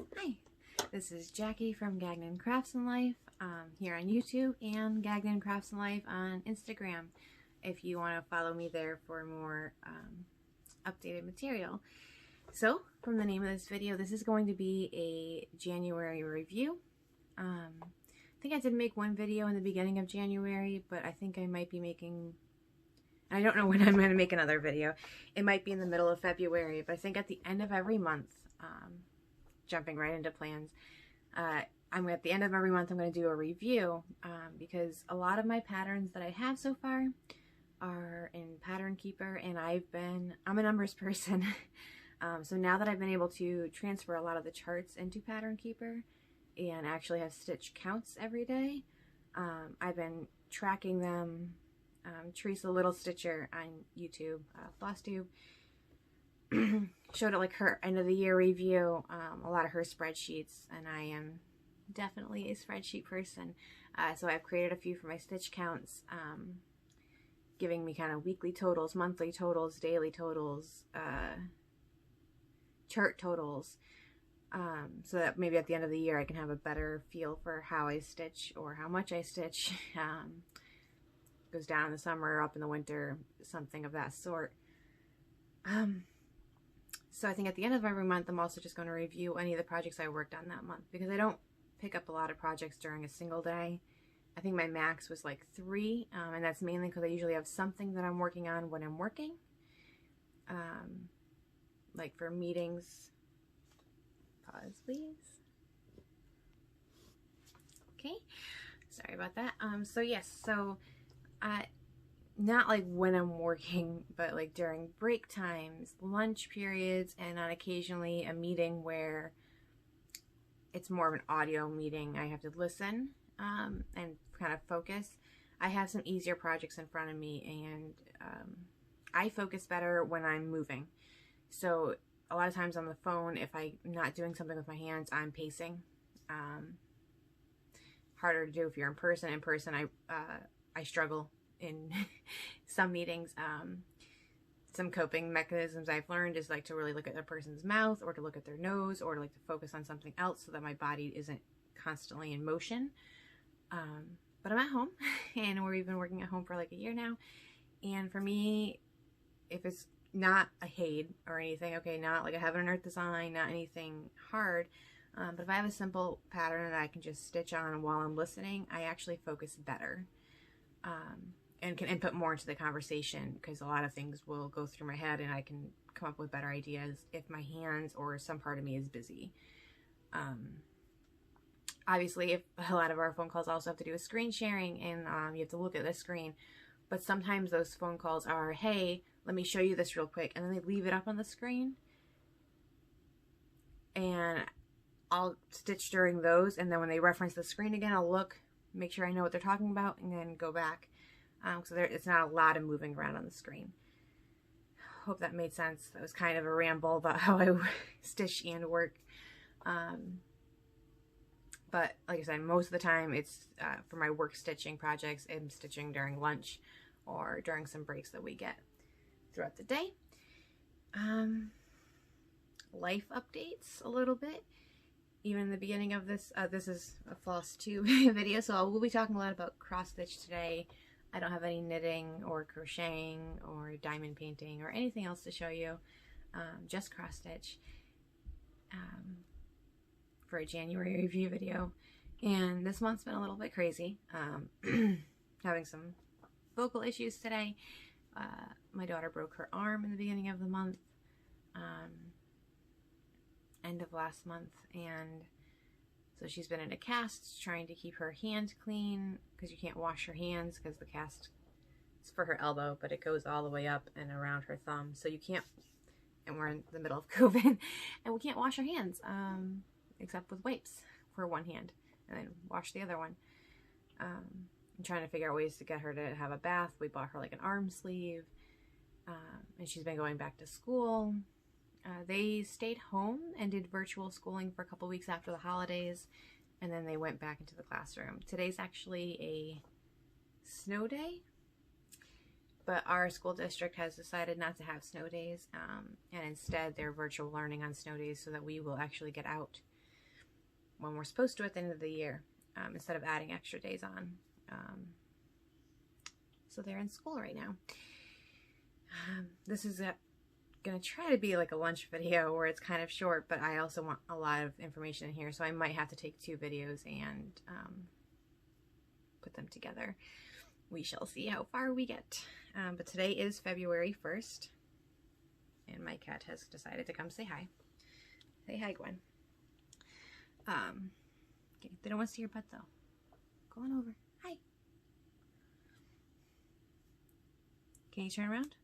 Hi, this is Jackie from Gagnon Crafts and Life here on YouTube and Gagnon Crafts and Life on Instagram if you want to follow me there for more updated material. So, from the name of this video, this is going to be a January review. I think I did make one video in the beginning of January, but I think I might be making... I don't know when I'm going to make another video. It might be in the middle of February, but I think at the end of every month, jumping right into plans, at the end of every month I'm going to do a review because a lot of my patterns that I have so far are in Pattern Keeper, and I'm a numbers person. So now that I've been able to transfer a lot of the charts into Pattern Keeper and actually have stitch counts every day, I've been tracking them. Teresa Little Stitcher on YouTube, Flosstube, showed it like her end of the year review, a lot of her spreadsheets, and I am definitely a spreadsheet person. So I've created a few for my stitch counts, giving me kind of weekly totals, monthly totals, daily totals, chart totals, so that maybe at the end of the year I can have a better feel for how I stitch or how much I stitch. Goes down in the summer, up in the winter, something of that sort. So I think at the end of every month, I'm also just going to review any of the projects I worked on that month, because I don't pick up a lot of projects during a single day. I think my max was like 3, and that's mainly because I usually have something that I'm working on when I'm working. Like for meetings. Pause, please. Okay, sorry about that. So yes, so not like when I'm working, but like during break times, lunch periods, and on occasionally a meeting where it's more of an audio meeting. I have to listen and kind of focus. I have some easier projects in front of me, and I focus better when I'm moving. So a lot of times on the phone, if I'm not doing something with my hands, I'm pacing. Harder to do if you're in person. In person, I struggle in some meetings. Some coping mechanisms I've learned is like to really look at the person's mouth, or to look at their nose, or to like to focus on something else so that my body isn't constantly in motion. But I'm at home, and we've been working at home for like a year now. And for me, if it's not a HAED or anything, okay, not like a heaven and earth design, not anything hard, but if I have a simple pattern that I can just stitch on while I'm listening, I actually focus better. And can input more into the conversation, because a lot of things will go through my head and I can come up with better ideas if my hands or some part of me is busy. Obviously, if a lot of our phone calls also have to do with screen sharing, and you have to look at the screen, but sometimes those phone calls are, hey, let me show you this real quick, and then they leave it up on the screen, and I'll stitch during those, and then when they reference the screen again, I'll look, make sure I know what they're talking about, and then go back. So it's not a lot of moving around on the screen. Hope that made sense. That was kind of a ramble about how I stitch and work. But like I said, most of the time it's for my work stitching projects, I'm stitching during lunch or during some breaks that we get throughout the day. Life updates a little bit. Even in the beginning of this, this is a Flosstube video, so we'll be talking a lot about cross stitch today. I don't have any knitting or crocheting or diamond painting or anything else to show you, just cross stitch for a January review video. And this month's been a little bit crazy, having some vocal issues today. My daughter broke her arm in the beginning of the month, end of last month, and so she's been in a cast trying to keep her hand clean, because you can't wash your hands because the cast is for her elbow, but it goes all the way up and around her thumb, so you can't, and we're in the middle of COVID, and we can't wash our hands except with wipes for one hand, and then wash the other one. I'm trying to figure out ways to get her to have a bath. We bought her like an arm sleeve, and she's been going back to school. They stayed home and did virtual schooling for a couple weeks after the holidays, and then they went back into the classroom. Today's actually a snow day, but our school district has decided not to have snow days, and instead they're virtual learning on snow days so that we will actually get out when we're supposed to at the end of the year, instead of adding extra days on. So they're in school right now. This is gonna try to be like a lunch video where it's kind of short, but I also want a lot of information in here, so I might have to take 2 videos and put them together. We shall see how far we get. But today is February 1st, and my cat has decided to come say hi. Say hi, Gwen. Okay, they don't want to see your butt though. Go on over. Hi. Can you turn around?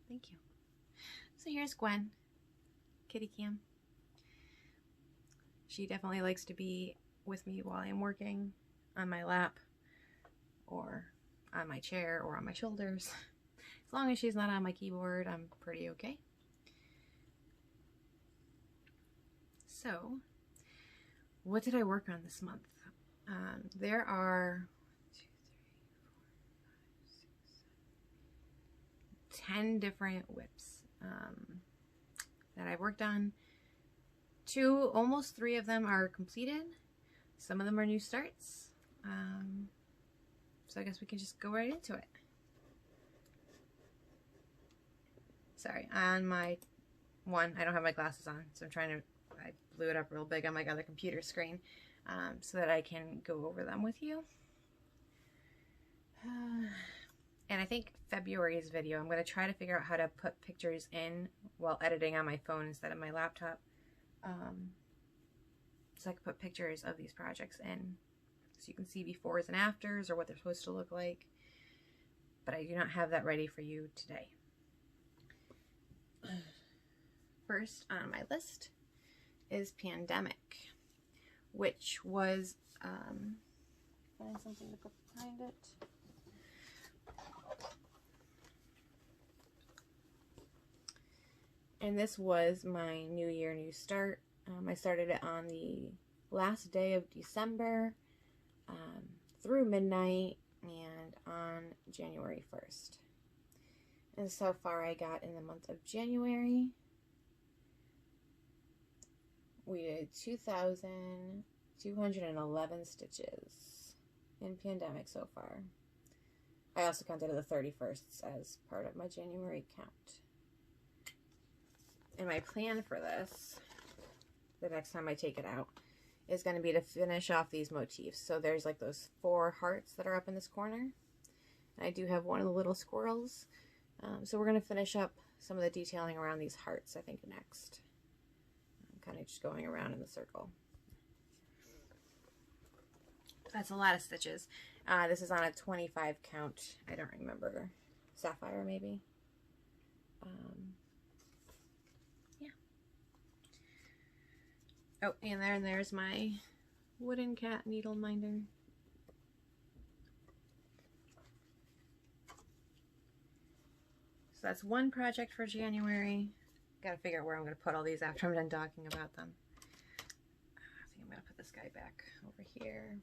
Thank you. So here's Gwen, kitty cam. She definitely likes to be with me while I'm working, on my lap, or on my chair, or on my shoulders. As long as she's not on my keyboard, I'm pretty okay. So, what did I work on this month? There are 10 different whips that I've worked on. Almost 3 of them are completed. Some of them are new starts. So I guess we can just go right into it. Sorry, on my one, I don't have my glasses on, so I blew it up real big on my other computer screen so that I can go over them with you. And I think February's video, I'm going to try to figure out how to put pictures in while editing on my phone instead of my laptop. So I can put pictures of these projects in so you can see befores and afters or what they're supposed to look like. But I do not have that ready for you today. First on my list is Pandemic, which was, find something to put behind it. And this was my New Year, New Start. I started it on the last day of December through midnight and on January 1st. And so far I got in the month of January, we did 2,211 stitches in Pandemic so far. I also counted the 31st as part of my January count. And my plan for this, the next time I take it out, is going to be to finish off these motifs. So there's like those 4 hearts that are up in this corner. And I do have one of the little squirrels. So we're going to finish up some of the detailing around these hearts, I think, next. I'm kind of just going around in the circle. That's a lot of stitches. This is on a 25 count. I don't remember. Sapphire, maybe? Yeah. Oh, and there's my wooden cat needle minder. So that's one project for January. Gotta figure out where I'm gonna put all these after I'm done talking about them. I think I'm gonna put this guy back over here.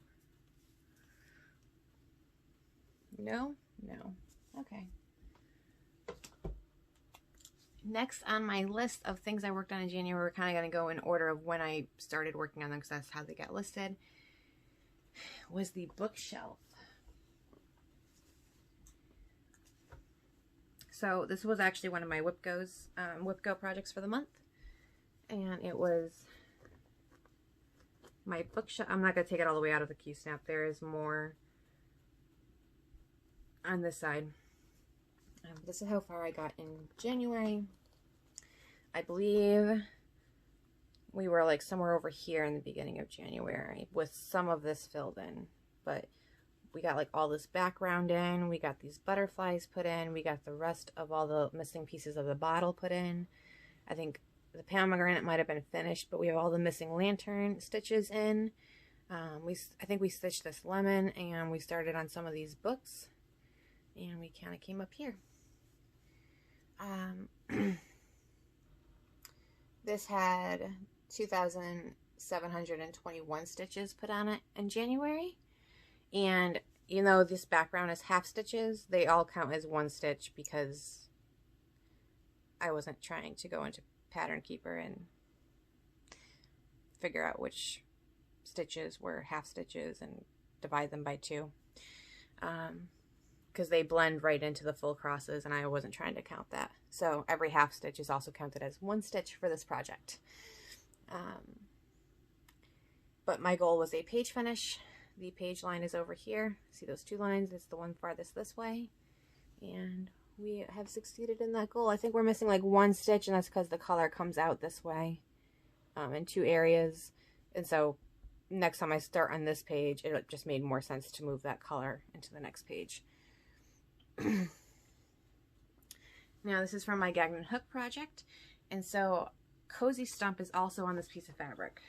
No? No. Okay. Next on my list of things I worked on in January, we're kind of going to go in order of when I started working on them because that's how they got listed, was the bookshelf. So this was actually one of my WhipGo projects for the month. And it was my bookshelf. I'm not going to take it all the way out of the Q-snap. There is more on this side. This is how far I got in January. I believe we were like somewhere over here in the beginning of January with some of this filled in, but we got like all this background in, we got these butterflies put in, we got the rest of all the missing pieces of the bottle put in. I think the pomegranate might have been finished, but we have all the missing lantern stitches in. I think we stitched this lemon and we started on some of these books and we kind of came up here. This had 2,721 stitches put on it in January, and even though this background is half stitches, they all count as one stitch because I wasn't trying to go into Pattern Keeper and figure out which stitches were half stitches and divide them by 2. Because they blend right into the full crosses, and I wasn't trying to count that. So every half stitch is also counted as 1 stitch for this project. But my goal was a page finish. The page line is over here. See those 2 lines? It's the one farthest this way. And we have succeeded in that goal. I think we're missing like 1 stitch, and that's because the color comes out this way in 2 areas. And so next time I start on this page, it just made more sense to move that color into the next page. Now this is from my Gagnon hook project, and so Cozy Stump is also on this piece of fabric.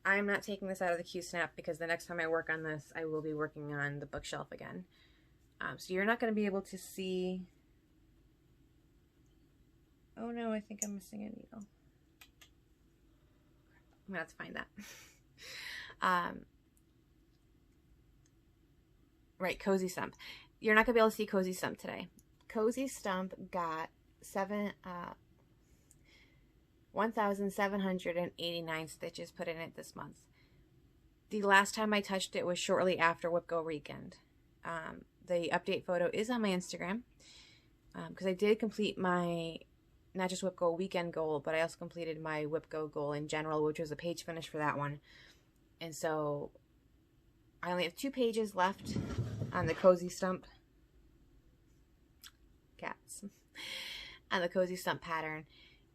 I'm not taking this out of the Q-snap because the next time I work on this, I will be working on the bookshelf again. So you're not going to be able to see... Oh no, I think I'm missing a needle. I'm going to have to find that. Right, Cozy Stump. You're not going to be able to see Cozy Stump today. Cozy Stump got 1,789 stitches put in it this month. The last time I touched it was shortly after Whip Go Weekend. The update photo is on my Instagram because I did complete my, not just Whip Go Weekend goal, but I also completed my Whip Go goal in general, which was a page finish for that one. And so I only have 2 pages left on the Cozy Stump. Cats. On the Cozy Stump pattern.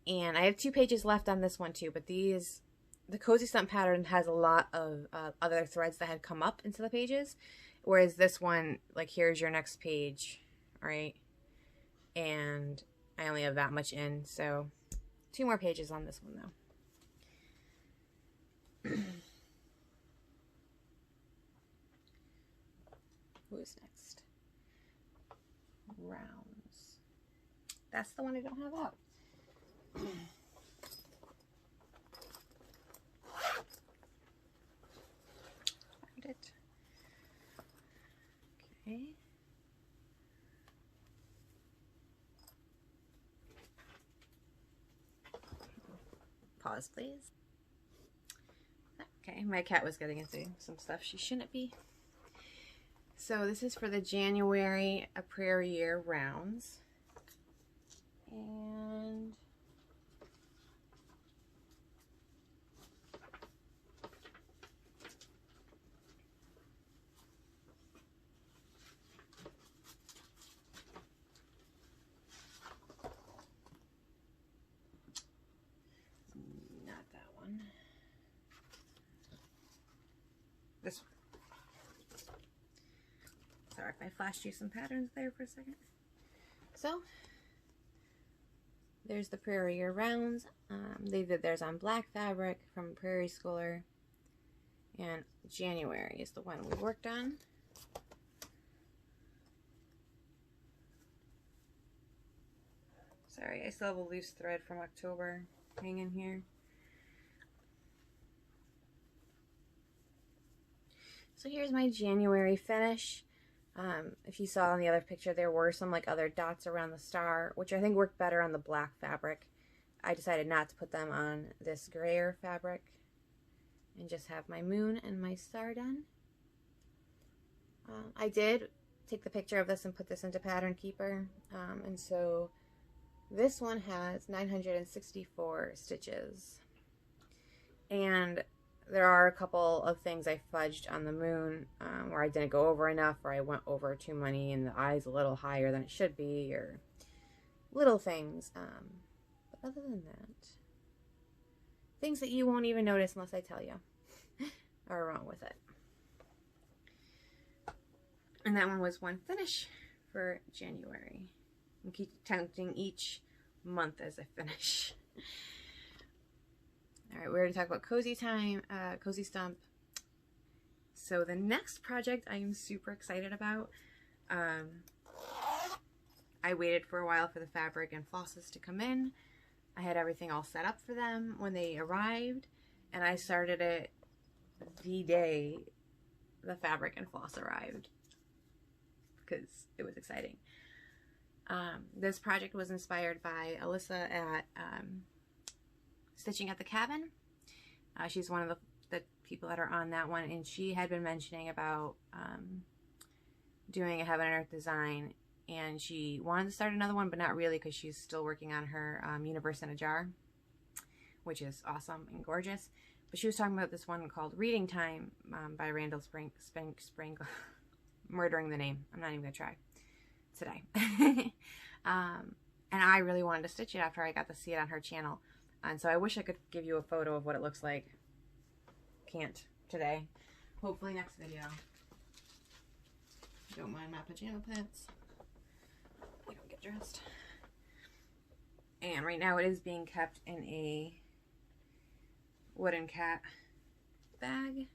And I have 2 pages left on this one too, but the Cozy Stump pattern has a lot of other threads that had come up into the pages, whereas this one, like, here's your next page, right? And I only have that much in, so 2 more pages on this one though. Who's next? Rounds. That's the one I don't have out. Find it. Okay. Pause, please. Okay, my cat was getting into some stuff she shouldn't be. So this is for the January APY R rounds. And not that one. This one. Sorry if I flashed you some patterns there for a second. So there's the APY R rounds. They did theirs on black fabric from Prairie Schooler, and January is the one we worked on. Sorry, I still have a loose thread from October hanging here. So here's my January finish. If you saw in the other picture, there were some like other dots around the star, which I think worked better on the black fabric. I decided not to put them on this grayer fabric and just have my moon and my star done. I did take the picture of this and put this into Pattern Keeper, and so this one has 964 stitches, and there are a couple of things I fudged on the moon where I didn't go over enough, or I went over too many and the eye's a little higher than it should be, or little things. But other than that, things that you won't even notice unless I tell you are wrong with it. And that one was one finish for January. And keep counting each month as a finish. Alright, we already talked about Cozy Time, Cozy Stump. So the next project I am super excited about. I waited for a while for the fabric and flosses to come in. I had everything all set up for them when they arrived, and I started it the day the fabric and floss arrived because it was exciting. This project was inspired by Alyssa at Stitching at the Cabin. She's one of the people that are on that one, and she had been mentioning about doing a Heaven and Earth design, and she wanted to start another one, but not really, because she's still working on her Universe in a Jar, which is awesome and gorgeous. But she was talking about this one called Reading Time by Randall Sprinkle. Murdering the name. I'm not even going to try today. And I really wanted to stitch it after I got to see it on her channel. And so I wish I could give you a photo of what it looks like. Can't today. Hopefully next video. Don't mind my pajama pants. We don't get dressed. And right now it is being kept in a wooden cat bag.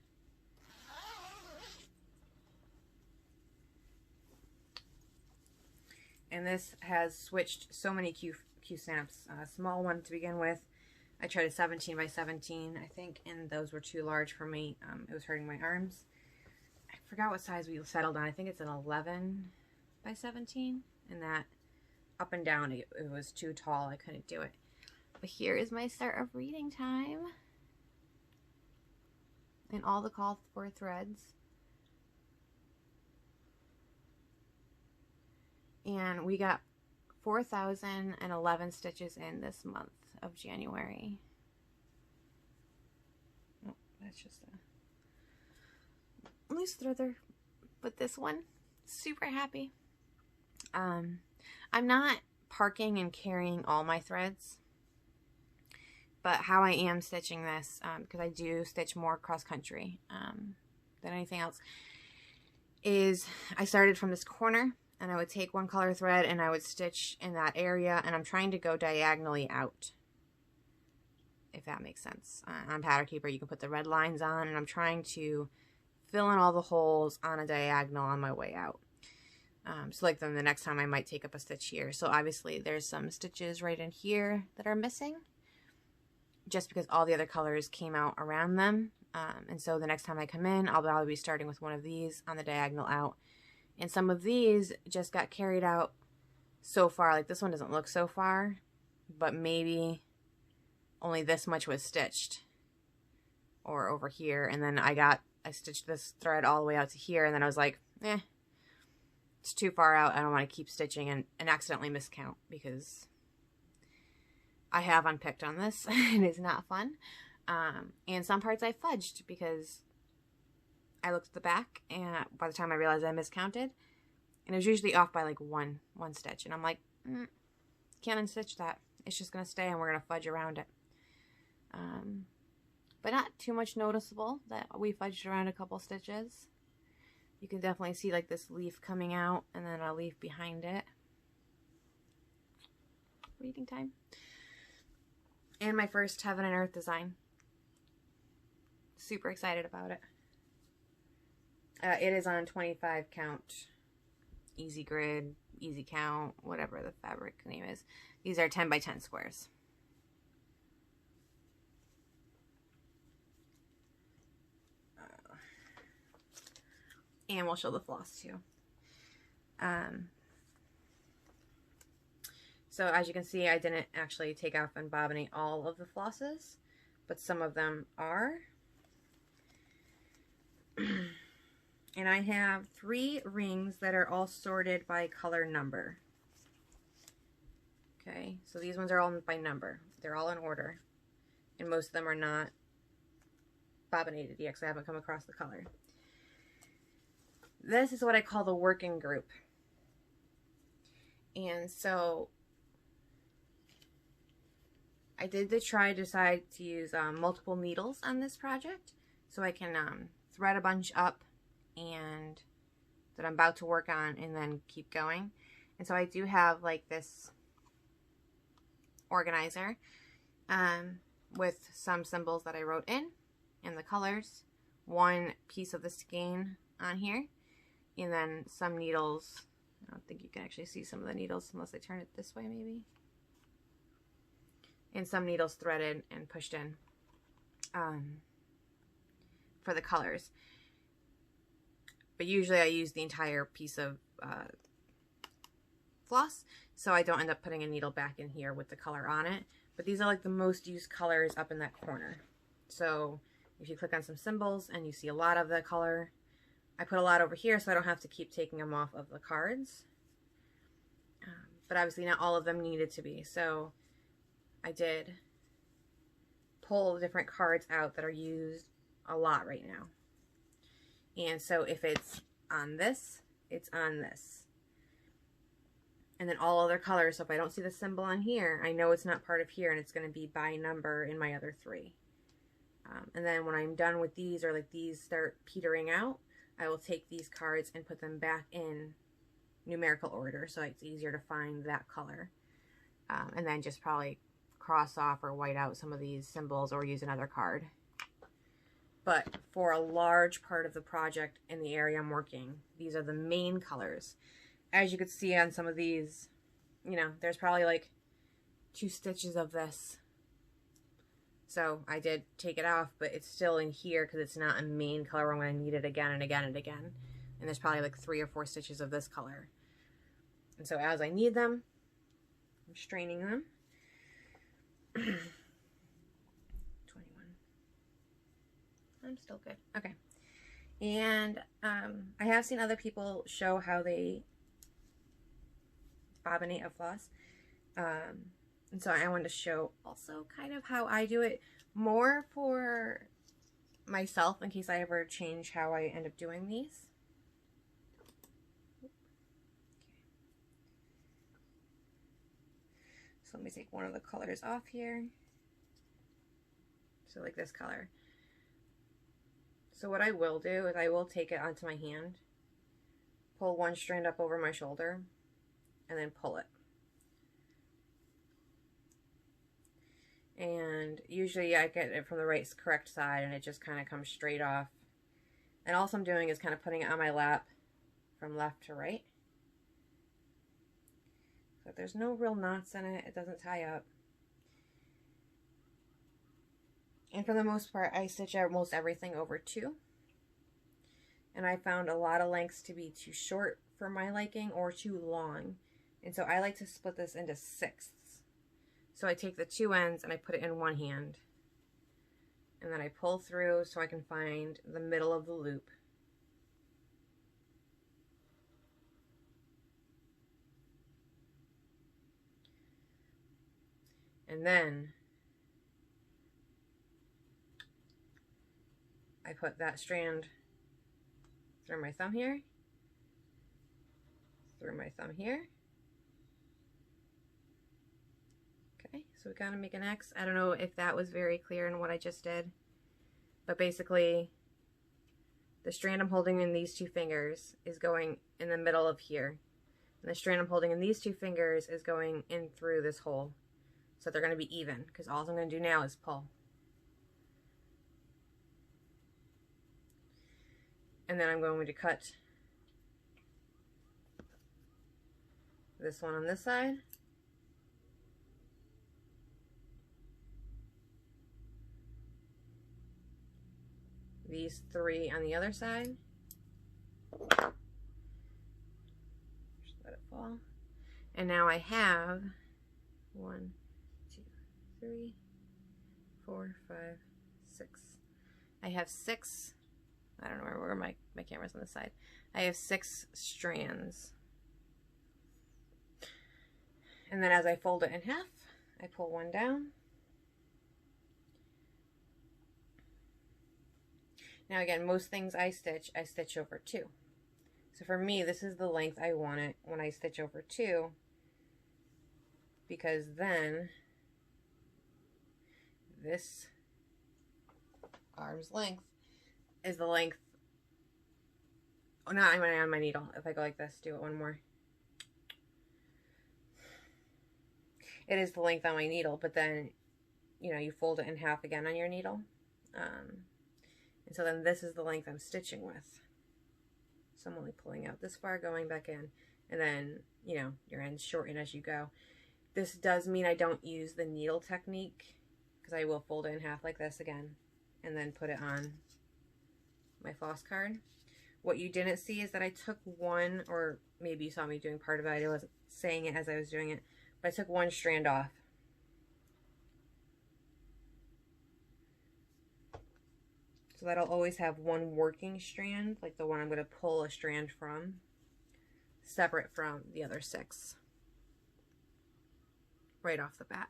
And this has switched so many Q snaps. Small one to begin with. I tried a 17 by 17, I think, and those were too large for me. It was hurting my arms. I forgot what size we settled on. I think it's an 11 by 17, and that up and down, it was too tall. I couldn't do it. But here is my start of reading time. And all the call for threads. And we got 4,011 stitches in this month of January. Oh, that's just a loose threader. But this one, super happy. I'm not parking and carrying all my threads, but how I am stitching this, because I do stitch more cross country than anything else, is I started from this corner, and I would take one color thread and I would stitch in that area, and I'm trying to go diagonally out, if that makes sense. On Pattern Keeper, you can put the red lines on, and I'm trying to fill in all the holes on a diagonal on my way out. So like then the next time I might take up a stitch here. So obviously there's some stitches right in here that are missing, just because all the other colors came out around them. And so the next time I come in, I'll probably be starting with one of these on the diagonal out. And some of these just got carried out so far. Like this one doesn't look so far, but maybe only this much was stitched. Or over here. And then I stitched this thread all the way out to here, and then I was like, it's too far out. I don't want to keep stitching and accidentally miscount, because I have unpicked on this. It is not fun. And some parts I fudged because I looked at the back, and by the time I realized I miscounted, and it was usually off by like one stitch, and I'm like, can't unstitch that. It's just going to stay, and we're going to fudge around it. But not too much noticeable that we fudged around a couple stitches. You can definitely see like this leaf coming out, and then a leaf behind it. Reading time. And my first Heaven and Earth design. Super excited about it. It is on 25 count, easy grid, easy count, whatever the fabric name is. These are 10 by 10 squares. And we'll show the floss too. So as you can see, I didn't actually take off and bobbinate all of the flosses, but some of them are. And I have 3 rings that are all sorted by color number. Okay, so these ones are all by number. They're all in order. And most of them are not bobbinated yet, because I haven't come across the color. This is what I call the working group. And so I did decide to use multiple needles on this project, so I can thread a bunch up and that I'm about to work on, and then keep going. And so I do have like this organizer with some symbols that I wrote in the colors, one piece of the skein on here, and then some needles. I don't think you can actually see some of the needles unless I turn it this way maybe. And some needles threaded and pushed in for the colors. But usually I use the entire piece of floss, so I don't end up putting a needle back in here with the color on it. but these are like the most used colors up in that corner. So if you click on some symbols and you see a lot of the color, I put a lot over here so I don't have to keep taking them off of the cards. But obviously not all of them needed to be. So I did pull the different cards out that are used a lot right now. And so if it's on this, it's on this. And then all other colors, so if I don't see the symbol on here, I know it's not part of here, and it's going to be by number in my other 3. And then when I'm done with these, or like these start petering out, I will take these cards and put them back in numerical order, so it's easier to find that color. And then just probably cross off or white out some of these symbols or use another card. But for a large part of the project in the area I'm working, these are the main colors. As you could see on some of these, you know, there's probably like 2 stitches of this. So I did take it off, but it's still in here because it's not a main color. I'm going to need it again and again and again. And there's probably like 3 or 4 stitches of this color. And so as I need them, I'm straining them. 21. I'm still good. Okay. And I have seen other people show how they bobbinate a floss. And so I wanted to show also kind of how I do it, more for myself in case I ever change how I end up doing these. So let me take one of the colors off here. So like this color. So what I will do is I will take it onto my hand, pull one strand up over my shoulder, and then pull it. And usually I get it from the correct side, and it just kind of comes straight off. And all I'm doing is kind of putting it on my lap from left to right. So there's no real knots in it. It doesn't tie up. And for the most part, I stitch out most everything over 2. And I found a lot of lengths to be too short for my liking or too long. And so I like to split this into 6ths. So I take the 2 ends and I put it in one hand. And then I pull through so I can find the middle of the loop. And then I put that strand through my thumb here, through my thumb here. Okay, so we gotta make an X. I don't know if that was very clear in what I just did, but basically the strand I'm holding in these 2 fingers is going in the middle of here. And the strand I'm holding in these 2 fingers is going in through this hole. So they're going to be even, because all I'm going to do now is pull. And then I'm going to cut this one on this side. These 3 on the other side. Just let it fall. And now I have 1, 2, 3, 4, 5, 6. I have 6. I don't know where my camera's on the side. I have 6 strands. And then as I fold it in half, I pull one down. Now again, most things I stitch over 2. So for me, this is the length I want it when I stitch over 2, because then this arm's length is the length, oh, not on my needle. If I go like this, do it one more. It is the length on my needle, but then, you know, you fold it in half again on your needle. And so then this is the length I'm stitching with. So I'm only pulling out this far, going back in, and then, you know, your ends shorten as you go. This does mean I don't use the needle technique, because I will fold it in half like this again, and then put it on my floss card. What you didn't see is that I took one, or maybe you saw me doing part of it, I wasn't saying it as I was doing it, but I took one strand off. so that I'll always have one working strand, like the one I'm going to pull a strand from, separate from the other 6 right off the bat.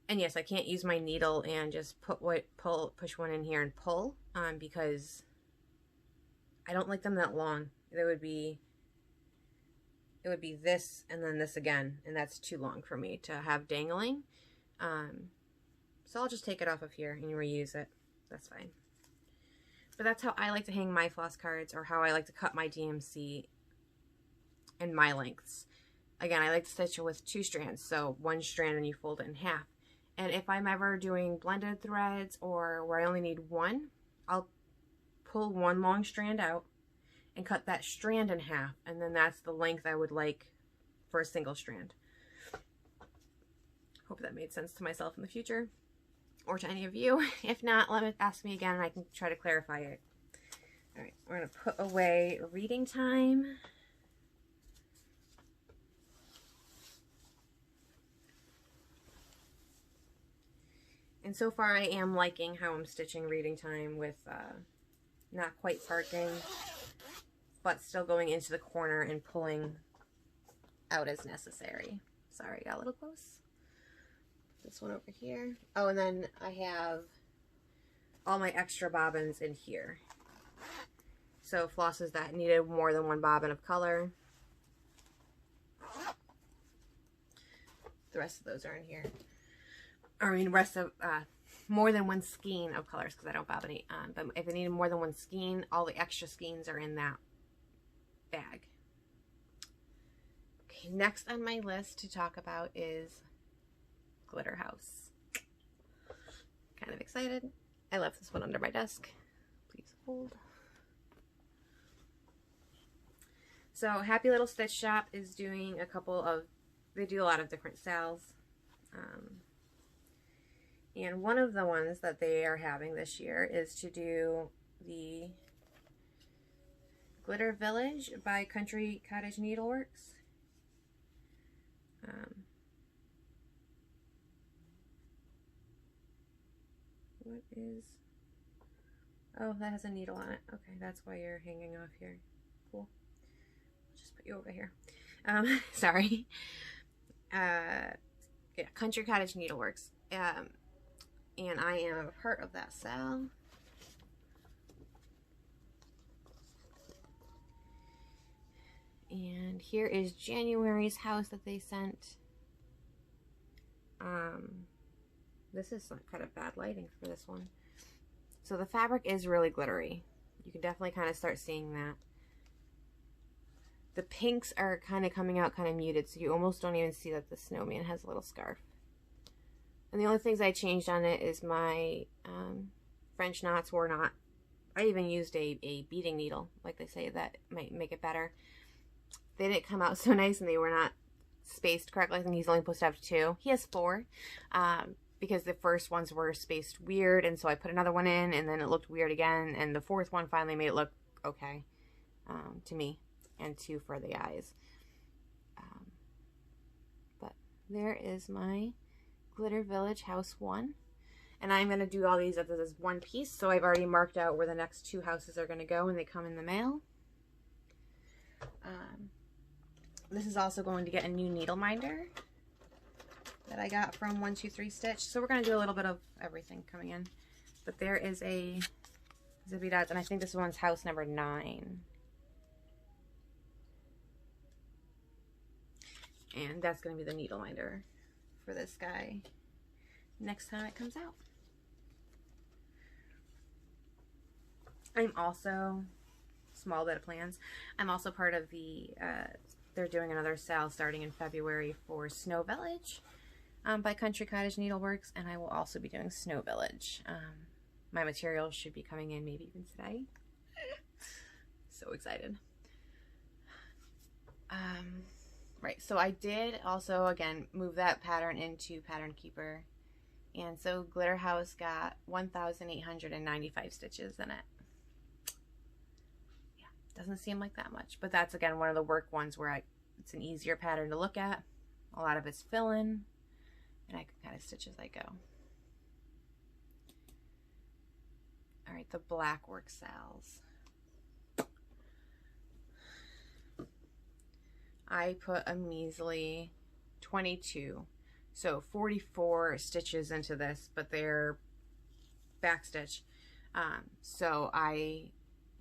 And yes, I can't use my needle and just push one in here and pull, because I don't like them that long. It would be this and then this again, and that's too long for me to have dangling. So I'll just take it off of here and reuse it. That's fine. But that's how I like to hang my floss cards, or how I like to cut my DMC in my lengths. Again, I like to stitch it with 2 strands, so 1 strand and you fold it in half. And if I'm ever doing blended threads or where I only need 1, I'll pull 1 long strand out and cut that strand in half, and then that's the length I would like for a single strand. Hope that made sense to myself in the future, or to any of you. If not, ask me again and I can try to clarify it. All right, we're gonna put away reading time. And so far I am liking how I'm stitching reading time with not quite parking, but still going into the corner and pulling out as necessary. Sorry, got a little close. This one over here. Oh, and then I have all my extra bobbins in here. So flosses that needed more than 1 bobbin of color. The rest of those are in here. I mean, rest of more than 1 skein of colors, because I don't bobbinate. But if I need more than 1 skein, all the extra skeins are in that bag. Okay, next on my list to talk about is Glitter House. Kind of excited. I left this one under my desk. Please hold. So Happy Little Stitch Shop is doing a couple of, they do a lot of different sales. And one of the ones that they are having this year is to do the Glitter Village by Country Cottage Needleworks. What is... Oh, that has a needle on it. Okay, that's why you're hanging off here. Cool. I'll just put you over here. Sorry. Yeah, Country Cottage Needleworks. And I am a part of that sale. And here is January's house that they sent. This is some kind of bad lighting for this one. So the fabric is really glittery. You can definitely kind of start seeing that. The pinks are kind of coming out kind of muted, so you almost don't even see that the snowman has a little scarf. And the only things I changed on it is my French knots were not, I even used a beading needle, like they say, that might make it better. They didn't come out so nice, and they were not spaced correctly. I think he's only supposed to have 2. He has 4, because the first ones were spaced weird, and so I put another one in, and then it looked weird again, and the 4th one finally made it look okay to me, and 2 for the eyes. But there is my Glitter Village House 1, and I'm going to do all these as one piece, so I've already marked out where the next 2 houses are going to go when they come in the mail. This is also going to get a new needle minder that I got from 123 Stitch, so we're going to do a little bit of everything coming in. But there is a Zippy Dots, and I think this one's house number 9. And that's going to be the needle minder for this guy next time it comes out. I'm also, small bit of plans, I'm also part of the, they're doing another sale starting in February for Snow Village by Country Cottage Needleworks, and I will also be doing Snow Village. My materials should be coming in maybe even today. So excited. Right, so I did also, again, move that pattern into Pattern Keeper. And so Glitter House got 1,895 stitches in it. Yeah, doesn't seem like that much. But that's, again, one of the work ones where it's an easier pattern to look at. A lot of it's fill-in. And I can kind of stitch as I go. Alright, the blackwork sals. I put a measly 22, so 44 stitches into this, but they're backstitch. So I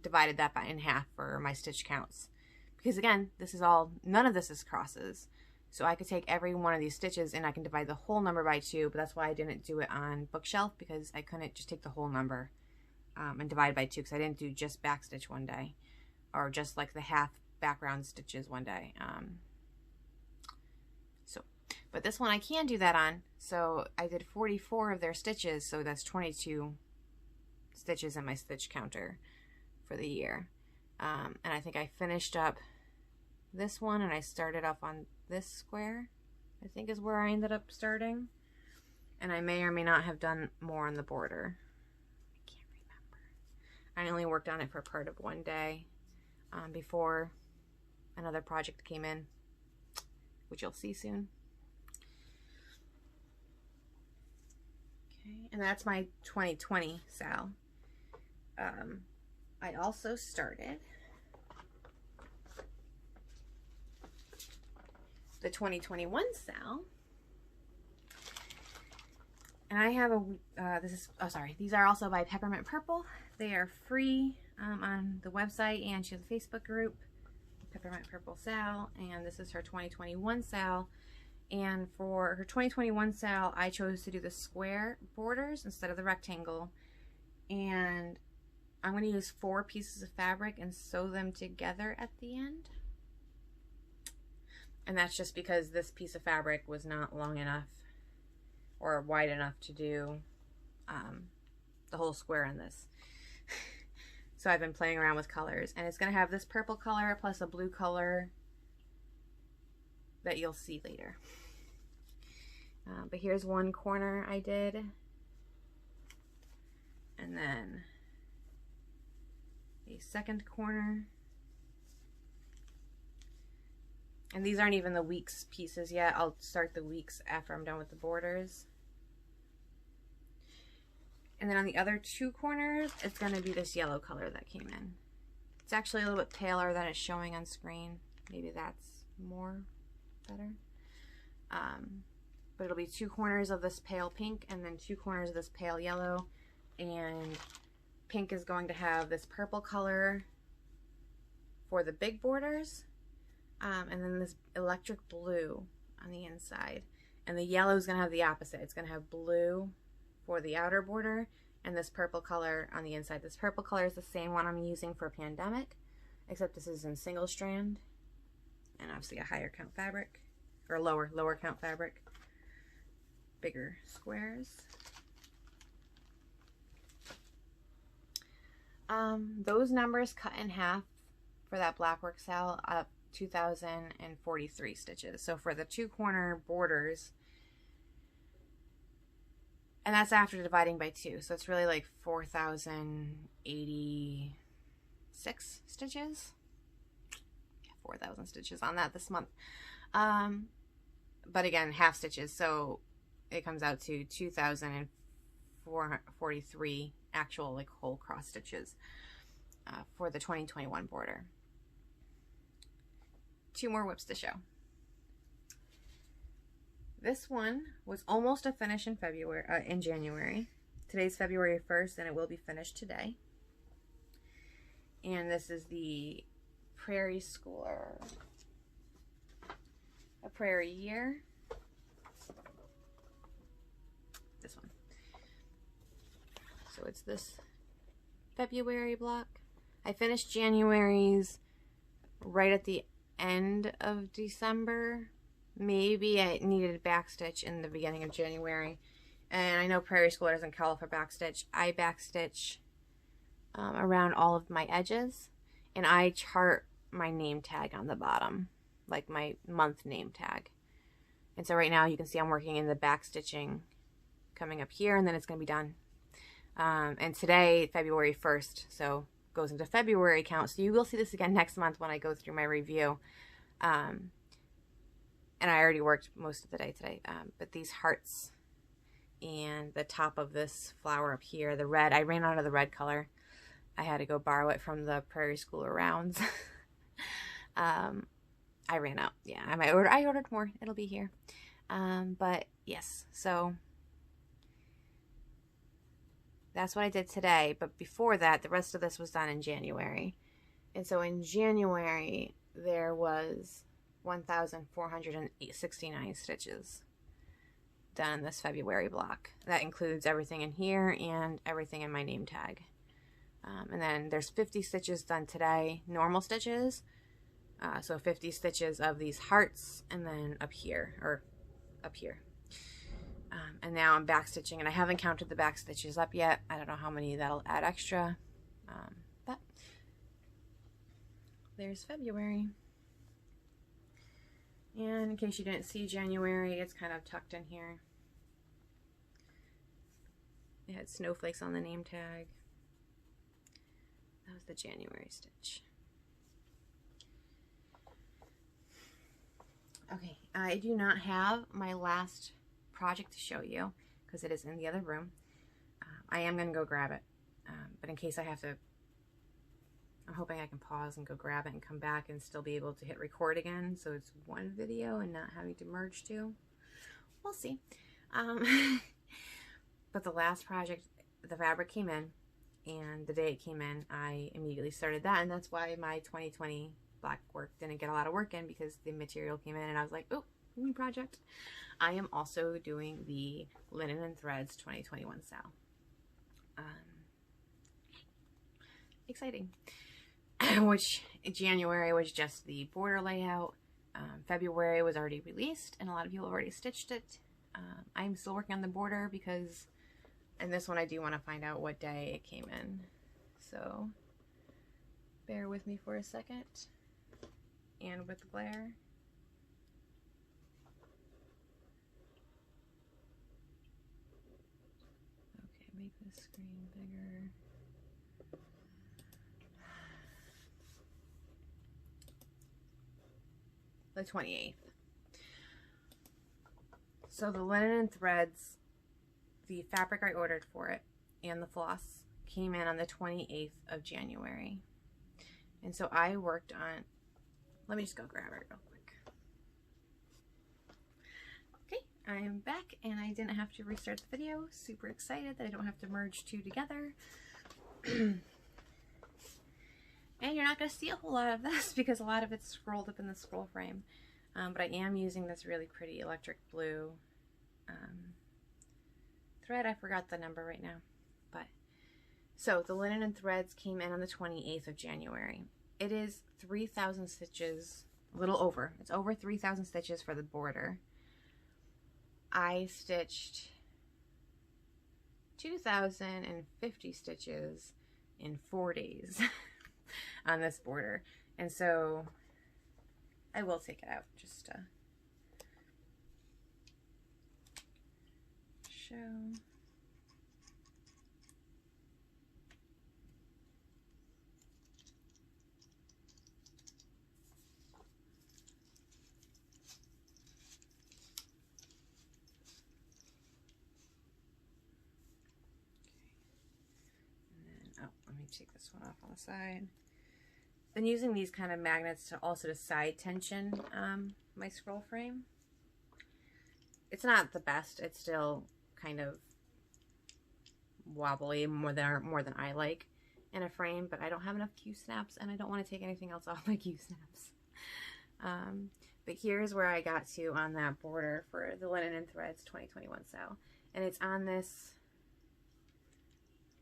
divided that in half for my stitch counts. Because again, this is all, none of this is crosses. So I could take every one of these stitches and I can divide the whole number by 2, but that's why I didn't do it on bookshelf, because I couldn't just take the whole number and divide by 2, because I didn't do just backstitch one day, or just like the half background stitches one day. But this one I can do that on, so I did 44 of their stitches, so that's 22 stitches in my stitch counter for the year. And I think I finished up this one and I started up on this square, I think is where I ended up starting. And I may or may not have done more on the border. I can't remember. I only worked on it for part of one day before another project came in, which you'll see soon. Okay, and that's my 2020 sal. I also started the 2021 sal, and I have a these are also by Peppermint Purple. They are free on the website, and she has a Facebook group, Peppermint Purple Sal, and this is her 2021 sal. And for her 2021 sal, I chose to do the square borders instead of the rectangle, and I'm going to use 4 pieces of fabric and sew them together at the end. And that's just because this piece of fabric was not long enough or wide enough to do the whole square in this. So I've been playing around with colors, and it's going to have this purple color plus a blue color that you'll see later. But here's one corner I did, and then a second corner. And these aren't even the weeks pieces yet. I'll start the weeks after I'm done with the borders. And then on the other 2 corners, it's going to be this yellow color that came in. It's actually a little bit paler than it's showing on screen. Maybe that's more better. But it'll be 2 corners of this pale pink and then 2 corners of this pale yellow. And pink is going to have this purple color for the big borders. And then this electric blue on the inside. And the yellow is going to have the opposite. It's going to have blue for the outer border and this purple color on the inside. This purple color is the same one I'm using for Pandemic, except this is in single strand and obviously a higher count fabric, or lower count fabric, bigger squares. Those numbers cut in half for that blackwork sal up 2,043 stitches. So for the 2 corner borders, and that's after dividing by 2, so it's really like 4,086 stitches. Yeah, 4,000 stitches on that this month. But again, half stitches, so it comes out to 2,443 actual like whole cross stitches for the 2021 border. 2 more whips to show. This one was almost a finish in January. Today's February 1st, and it will be finished today. And this is the Prairie Schooler, a Prairie Year. This one. So it's this February block. I finished January's right at the end of December. Maybe I needed backstitch in the beginning of January. And I know Prairie Schooler doesn't call for backstitch. I backstitch around all of my edges. And I chart my name tag on the bottom. Like my month name tag. And so right now you can see I'm working in the backstitching coming up here. And then it's going to be done. And today, February 1st. So goes into February count. So you will see this again next month when I go through my review. And I already worked most of the day today. But these hearts and the top of this flower up here, the red. I ran out of the red color. I had to go borrow it from the Prairie Schooler rounds. I ran out. Yeah, I ordered more. It'll be here. But yes, so that's what I did today. But before that, the rest of this was done in January. And so in January, there was 1,469 stitches done in this February block. That includes everything in here and everything in my name tag. And then there's 50 stitches done today, normal stitches. So 50 stitches of these hearts, and then up here, or up here. And now I'm back stitching, and I haven't counted the back stitches up yet. I don't know how many that'll add extra. But there's February. And in case you didn't see January, it's kind of tucked in here. It had snowflakes on the name tag. That was the January stitch. Okay, I do not have my last project to show you because it is in the other room. I am going to go grab it, but in case I have to, I'm hoping I can pause and go grab it and come back and still be able to hit record again, so it's one video and not having to merge two. We'll see. But the last project, the fabric came in, and the day it came in, I immediately started that, and that's why my 2020 blackwork didn't get a lot of work in, because the material came in and I was like, oh, new project. I am also doing the Linen&Threads 2021 sale. Exciting. Which January was just the border layout. February was already released and a lot of people have already stitched it. I'm still working on the border because, and this one I do want to find out what day it came in. So bear with me for a second. And with the glare. Okay, make this screen bigger. The 28th. So the Linen&Threads, the fabric I ordered for it, and the floss came in on the 28th of January. And so I worked on, let me just go grab it real quick. Okay, I am back and I didn't have to restart the video. Super excited that I don't have to merge two together. And you're not going to see a whole lot of this because a lot of it's scrolled up in the scroll frame. But I am using this really pretty electric blue thread. I forgot the number right now. But so the Linen&Threads came in on the 28th of January. It is 3,000 stitches, a little over. It's over 3,000 stitches for the border. I stitched 2,050 stitches in 4 days on this border. And so I will take it out just to show. Let me take this one off on the side. Been using these kind of magnets to also to side tension my scroll frame. It's not the best. It's still kind of wobbly more than I like in a frame, but I don't have enough Q-snaps and I don't want to take anything else off my Q-snaps. But here's where I got to on that border for the Linen&Threads 2021 sale. And it's on this.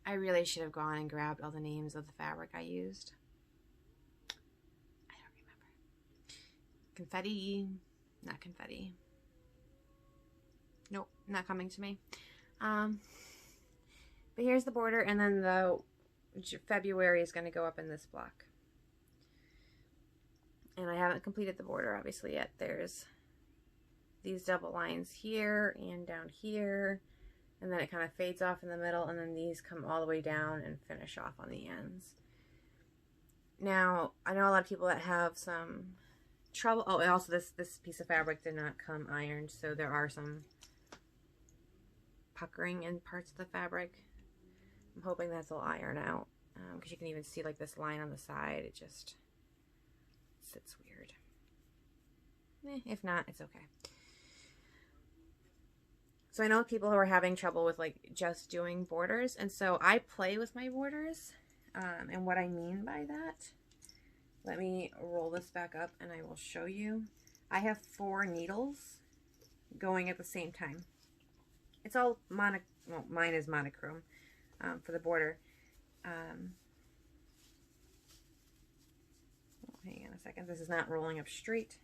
I really should have gone and grabbed all the names of the fabric I used. I don't remember. Confetti, not confetti. Nope, not coming to me. But here's the border, and then the February is going to go up in this block. And I haven't completed the border obviously yet. There's these double lines here and down here. And then it kind of fades off in the middle, and then these come all the way down and finish off on the ends. Now, I know a lot of people that have some trouble. Oh, and also this piece of fabric did not come ironed, so there are some puckering in parts of the fabric. I'm hoping that'll iron out, because you can even see like this line on the side. It just sits weird. If not, it's okay. So I know people who are having trouble with like just doing borders, and so I play with my borders. And what I mean by that, let me roll this back up and I will show you. I have 4 needles going at the same time. It's all well, mine is monochrome for the border. Hang on a second, this is not rolling up straight.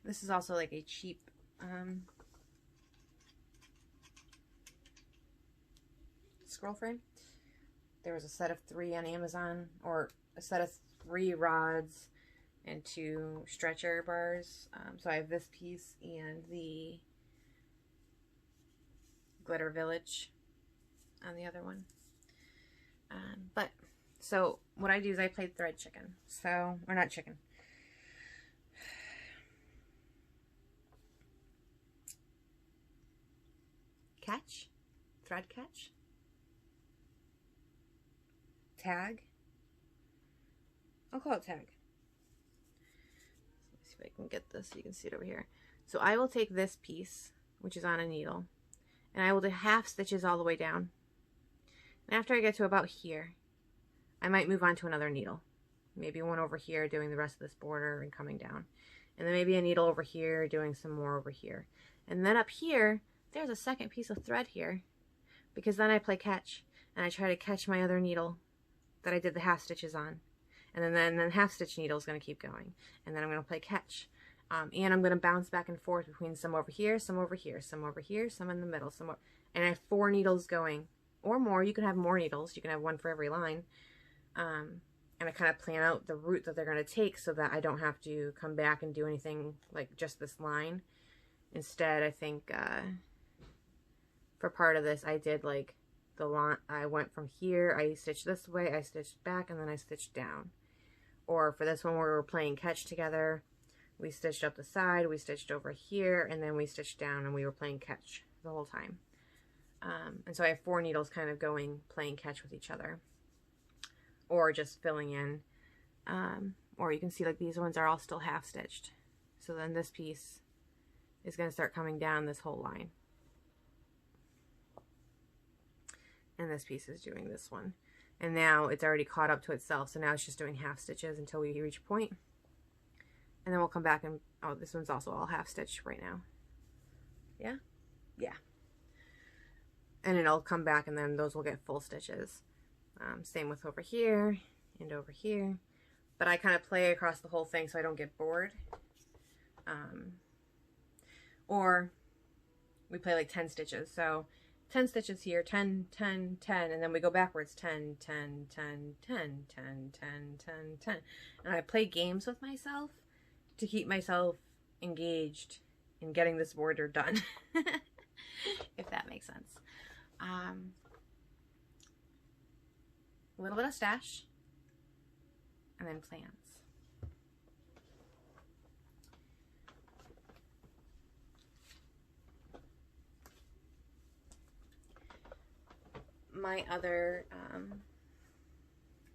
This is also like a cheap scroll frame. There was a set of 3 on Amazon, or a set of 3 rods and 2 stretcher bars. So I have this piece and the Glitter Village on the other one. But so what I do is I play thread chicken. So, or not chicken. Catch, thread catch, tag. I'll call it tag. Let's see if I can get this so you can see it over here. So I will take this piece, which is on a needle, and I will do half stitches all the way down. And after I get to about here, I might move on to another needle. Maybe one over here doing the rest of this border and coming down. And then maybe a needle over here doing some more over here. And then up here, there's a second piece of thread here, because then I play catch and I try to catch my other needle that I did the half stitches on, and then the half stitch needle is going to keep going, and then I'm going to play catch, and I'm going to bounce back and forth between some over here, some over here, some over here, some in the middle, some more, and I have 4 needles going or more. You can have more needles, you can have 1 for every line, and I kind of plan out the route that they're going to take so that I don't have to come back and do anything like just this line. Instead, I think for part of this, I did like the line. I went from here, I stitched this way, I stitched back, and then I stitched down. Or for this one where we were playing catch together, we stitched up the side, we stitched over here, and then we stitched down, and we were playing catch the whole time. And so I have 4 needles kind of going, playing catch with each other, or just filling in. Or you can see like these ones are all still half stitched. So then this piece is going to start coming down this whole line. And this piece is doing this one. And now it's already caught up to itself, so now it's just doing half stitches until we reach a point. And then we'll come back and, oh, this one's also all half stitched right now. Yeah? Yeah. And it'll come back and then those will get full stitches. Same with over here and over here. But I kind of play across the whole thing so I don't get bored. Or we play like 10 stitches. So 10 stitches here, 10, 10, 10, and then we go backwards, 10, 10, 10, 10, 10, 10, 10, 10. And I play games with myself to keep myself engaged in getting this border done, if that makes sense. A little bit of stash, and then plans. My other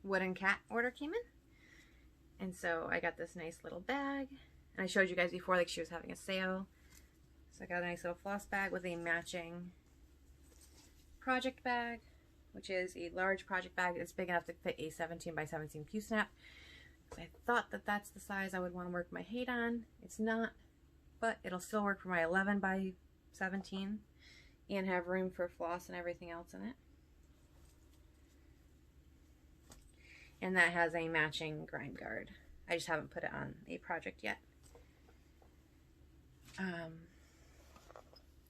wooden cat order came in, and so I got this nice little bag, and I showed you guys before like she was having a sale, so I got a nice little floss bag with a matching project bag, which is a large project bag. It's big enough to fit a 17 by 17 pew snap. I thought that that's the size I would want to work my HAED on. It's not, but it'll still work for my 11 by 17 and have room for floss and everything else in it. And that has a matching grime guard. I just haven't put it on a project yet. Now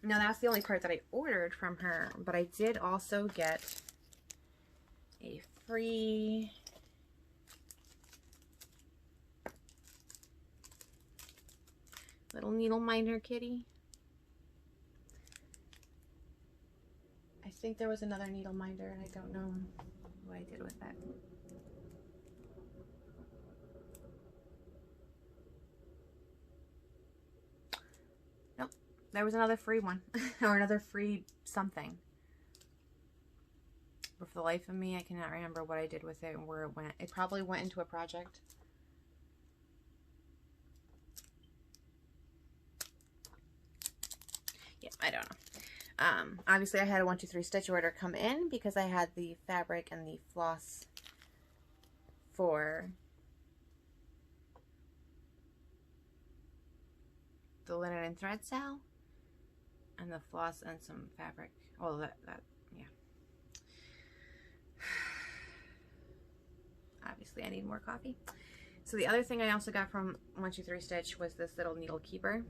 that's the only part that I ordered from her, but I did also get a free little needle minder kitty. I think there was another needle minder and I don't know what I did with that. There was another free one or another free something. But for the life of me, I cannot remember what I did with it and where it went. It probably went into a project. Yeah, I don't know. Obviously I had a 1, 2, 3 stitch order come in because I had the fabric and the floss for the Linen and Thread sale, and the floss and some fabric. Oh, that yeah. Obviously I need more coffee. So the other thing I also got from 1, 2, 3 Stitch was this little needle keeper,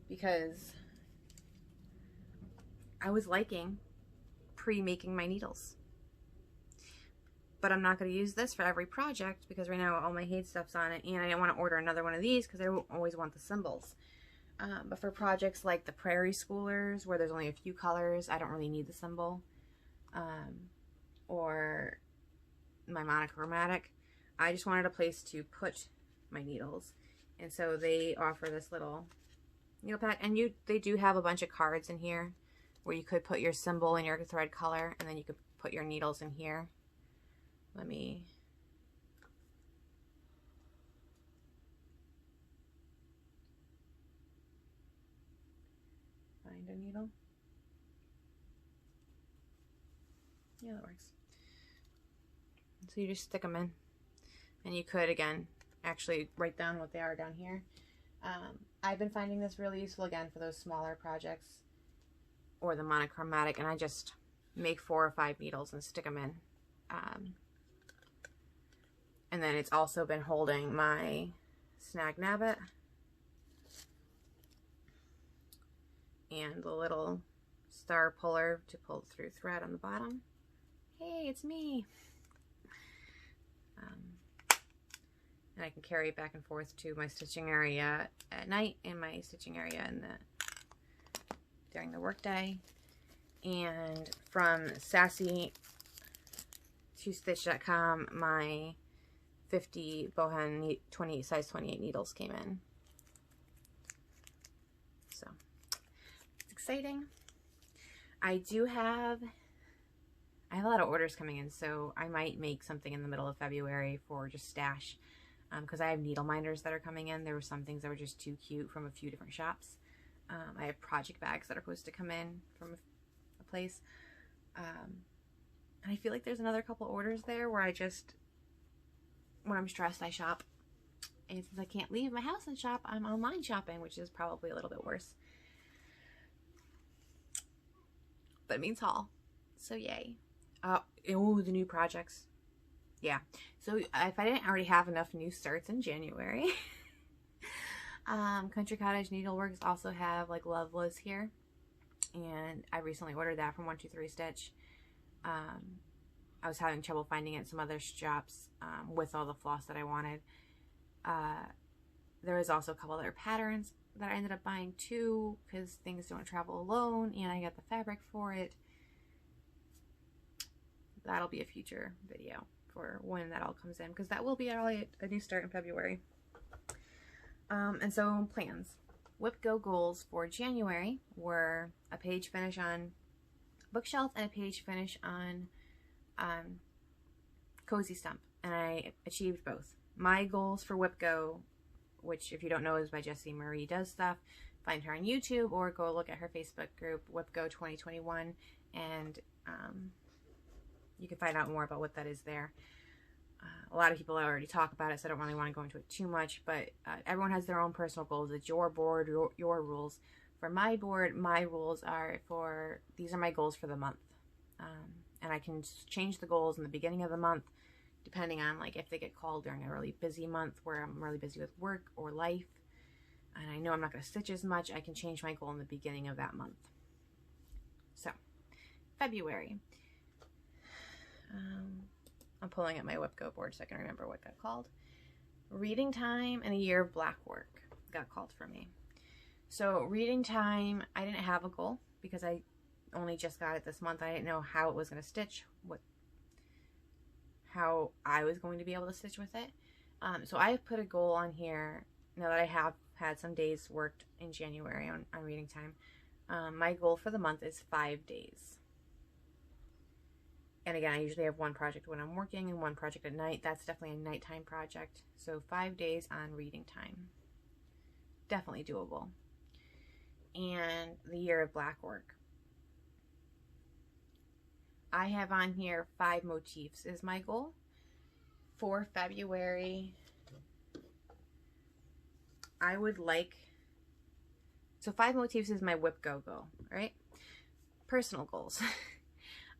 because I was liking pre-making my needles. But I'm not going to use this for every project because right now all my HAED stuff's on it, and I didn't want to order another one of these because I always want the symbols. But for projects like the Prairie Schoolers, where there's only a few colors, I don't really need the symbol. Or my monochromatic, I just wanted a place to put my needles. And so they offer this little needle pack, and they do have a bunch of cards in here where you could put your symbol and your thread color, and then you could put your needles in here. Let me find a needle. Yeah, that works. So you just stick them in, and you could, again, actually write down what they are down here. I've been finding this really useful, again, for those smaller projects or the monochromatic, and I just make 4 or 5 needles and stick them in. And then it's also been holding my snag nabbit and the little star puller to pull through thread on the bottom. Hey, it's me. And I can carry it back and forth to my stitching area at night and my stitching area during the workday. And from sassy2stitch.com, my 50 bowhand size 28 needles came in. So it's exciting. I have a lot of orders coming in, so I might make something in the middle of February for just stash, because I have needle minders that are coming in. There were some things that were just too cute from a few different shops. I have project bags that are supposed to come in from a place. And I feel like there's another couple orders there where when I'm stressed, I shop. And since I can't leave my house and shop, I'm online shopping, which is probably a little bit worse. But it means haul. So yay. Oh, the new projects. Yeah. So if I didn't already have enough new starts in January, Country Cottage Needleworks also have like Loveless here. And I recently ordered that from 1, 2, 3 Stitch. I was having trouble finding it at some other shops with all the floss that I wanted. There was also a couple other patterns that I ended up buying too, because things don't travel alone, and I got the fabric for it. That'll be a future video for when that all comes in, because that will be a new start in February. And so plans. Whip Go goals for January were a page finish on Bookshelf and a page finish on Cozy Stump, and I achieved both. My goals for Whip Go, which if you don't know is by Jessie Marie Does Stuff, find her on YouTube or go look at her Facebook group, Whip Go 2021, and you can find out more about what that is there. A lot of people already talk about it, so I don't really want to go into it too much, but everyone has their own personal goals. It's your board, your rules. For my board, my rules are these are my goals for the month. And I can change the goals in the beginning of the month, depending on like if they get called during a really busy month where I'm really busy with work or life, and I know I'm not going to stitch as much, I can change my goal in the beginning of that month. So, February. I'm pulling up my Whip Go board so I can remember what got called. Reading Time and a Year of Blackwork got called for me. So Reading Time, I didn't have a goal because I only just got it this month. I didn't know how it was going to stitch, how I was going to be able to stitch with it. So I put a goal on here now that I have had some days worked in January on reading time. My goal for the month is 5 days. And again, I usually have one project when I'm working and one project at night. That's definitely a nighttime project. So 5 days on reading time. Definitely doable. And the year of blackwork. I have on here 5 motifs is my goal for February. I would like, so 5 motifs is my whip go goal, right? Personal goals.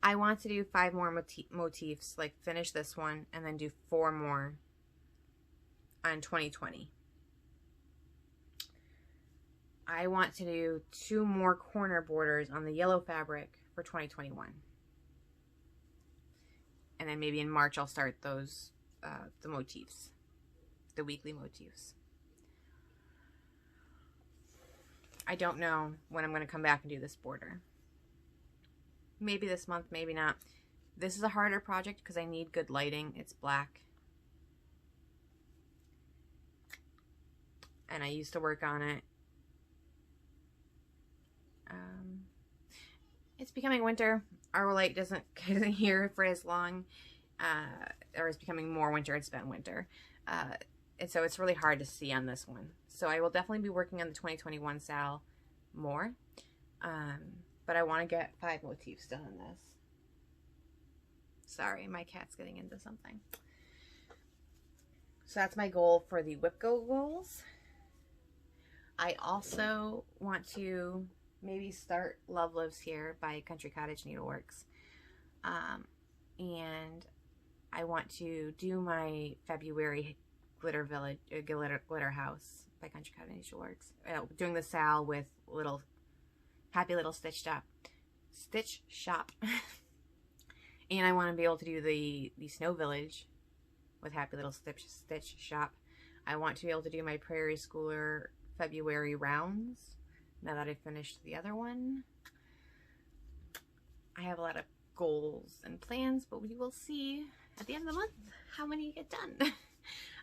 I want to do 5 more motifs, like finish this one and then do 4 more on 2020. I want to do 2 more corner borders on the yellow fabric for 2021. And then maybe in March I'll start those, the motifs, the weekly motifs. I don't know when I'm going to come back and do this border. Maybe this month, maybe not. This is a harder project because I need good lighting. It's black. And I used to work on it. It's becoming winter. Our light isn't here for as long. Or it's becoming more winter. It's been winter. And so it's really hard to see on this one. So I will definitely be working on the 2021 sal more. But I want to get 5 motifs done in this. Sorry, my cat's getting into something. So that's my goal for the whip go goals. I also want to maybe start Love Lives Here by Country Cottage Needleworks. And I want to do my February glitter village, glitter house by Country Cottage Needleworks. Doing the sal with little Happy Little Stitch Shop. And I want to be able to do the Snow Village with Happy Little Stitch Shop. I want to be able to do my Prairie Schooler February rounds now that I finished the other one. I have a lot of goals and plans, but we will see at the end of the month how many get done.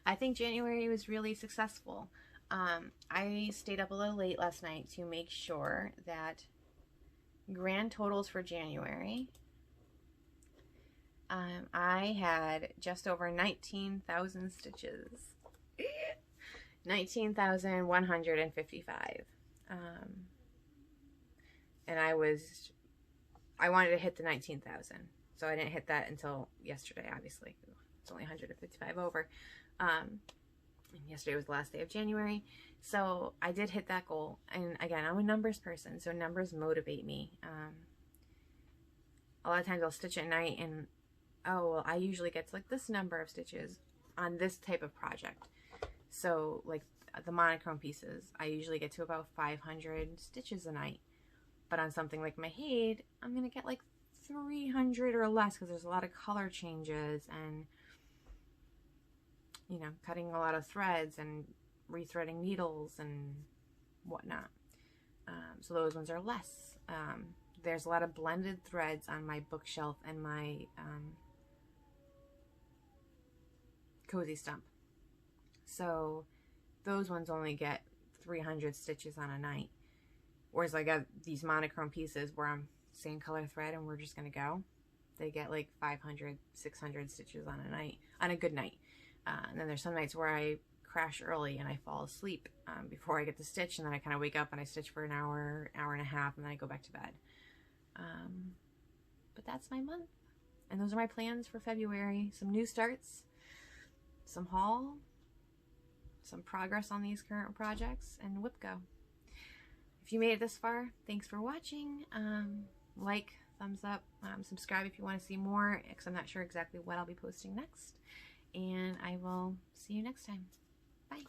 I think January was really successful. I stayed up a little late last night to make sure that grand totals for January, I had just over 19,000 stitches. 19,155. And I wanted to hit the 19,000. So I didn't hit that until yesterday, obviously. It's only 155 over. And yesterday was the last day of January. So I did hit that goal. And again, I'm a numbers person, so numbers motivate me. A lot of times I'll stitch at night and, oh, well, I usually get to like this number of stitches on this type of project. So like the monochrome pieces, I usually get to about 500 stitches a night. But on something like my HAED, I'm going to get like 300 or less because there's a lot of color changes and, you know, cutting a lot of threads and rethreading needles and whatnot. So those ones are less. There's a lot of blended threads on my bookshelf and my cozy stump. So those ones only get 300 stitches on a night. Whereas I got these monochrome pieces where I'm same color thread and we're just going to go. They get like 500, 600 stitches on a night, on a good night. And then there's some nights where I crash early and I fall asleep before I get to stitch, and then I kind of wake up and I stitch for an hour, hour and a half, and then I go back to bed. But that's my month. And those are my plans for February. Some new starts, some haul, some progress on these current projects, and whip go. If you made it this far, thanks for watching. Like, thumbs up, subscribe if you want to see more, because I'm not sure exactly what I'll be posting next. And I will see you next time. Bye.